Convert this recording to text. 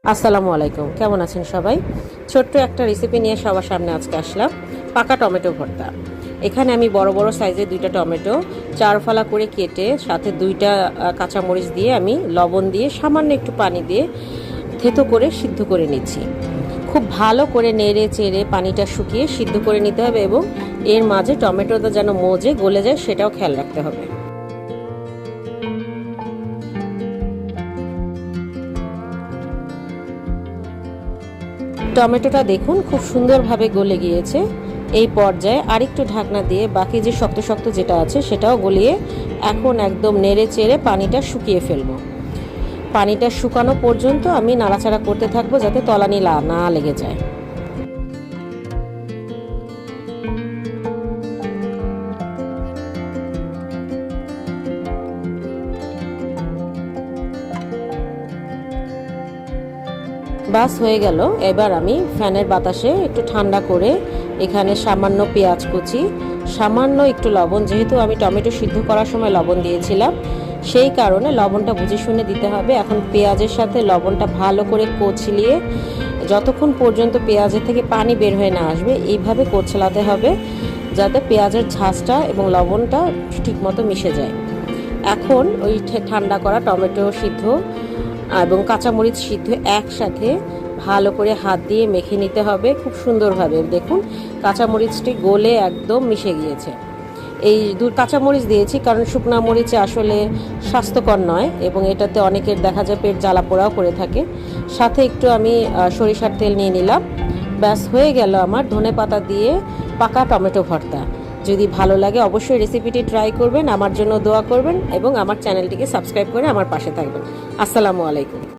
আসসালামু আলাইকুম, কেমন আছেন সবাই? ছোট্ট একটা রেসিপি নিয়ে সবার সামনে আজকে আসলাম, পাকা টমেটো ভর্তা। এখানে আমি বড় বড় সাইজের 2টা টমেটো 4 ফালা করে কেটে সাথে 2টা কাঁচামরিচ দিয়ে আমি লবণ দিয়ে সামান্য একটু পানি দিয়ে থেতো করে সিদ্ধ করে নিচ্ছি। খুব ভালো করে নেড়ে চেড়ে পানিটা শুকিয়ে সিদ্ধ করে নিতে হবে এবং এর মাঝে টমেটোটা যেন মজে গলে যায় সেটাও খেয়াল রাখতে হবে। টমেটোটা দেখুন খুব সুন্দরভাবে গলে গিয়েছে। এই পর্যায়ে আরেকটু ঢাকনা দিয়ে বাকি যে শক্ত শক্ত যেটা আছে সেটাও গলিয়ে এখন একদম নেড়ে চেড়ে পানিটা শুকিয়ে ফেলবো। পানিটা শুকানো পর্যন্ত আমি নাড়াচাড়া করতে থাকবো যাতে তলানি না লেগে যায়। বাস হয়ে গেল। এবার আমি ফ্যানের বাতাসে একটু ঠান্ডা করে এখানে সামান্য পেঁয়াজ কুচি, সামান্য একটু লবণ, যেহেতু আমি টমেটো সিদ্ধ করার সময় লবণ দিয়েছিলাম সেই কারণে লবণটা বুঝে শুনে দিতে হবে। এখন পেঁয়াজের সাথে লবণটা ভালো করে কচলিয়ে যতক্ষণ পর্যন্ত পেঁয়াজের থেকে পানি বের হয়ে না আসবে এইভাবে কচলাতে হবে যাতে পেঁয়াজের ঝাঁজটা এবং লবণটা ঠিকমতো মিশে যায়। এখন ওই ঠান্ডা করা টমেটো সিদ্ধ এবং কাঁচামরিচ সিদ্ধ একসাথে ভালো করে হাত দিয়ে মেখে নিতে হবে খুব সুন্দরভাবে। দেখুন কাঁচামরিচটি গলে একদম মিশে গিয়েছে। এই কাঁচামরিচ দিয়েছি কারণ শুকনা মরিচে আসলে স্বাস্থ্যকর নয় এবং এটাতে অনেকের দেখা যায় পেট জ্বালা পোড়াও করে থাকে। সাথে একটু আমি সরিষার তেল নিয়ে নিলাম। ব্যাস হয়ে গেল আমার ধনেপাতা দিয়ে পাকা টমেটো ভর্তা। যদি ভালো লাগে অবশ্যই রেসিপিটি ট্রাই করবেন, আমার জন্য দোয়া করবেন এবং আমার চ্যানেলটিকে সাবস্ক্রাইব করে আমার পাশে থাকবেন। আসসালামু আলাইকুম।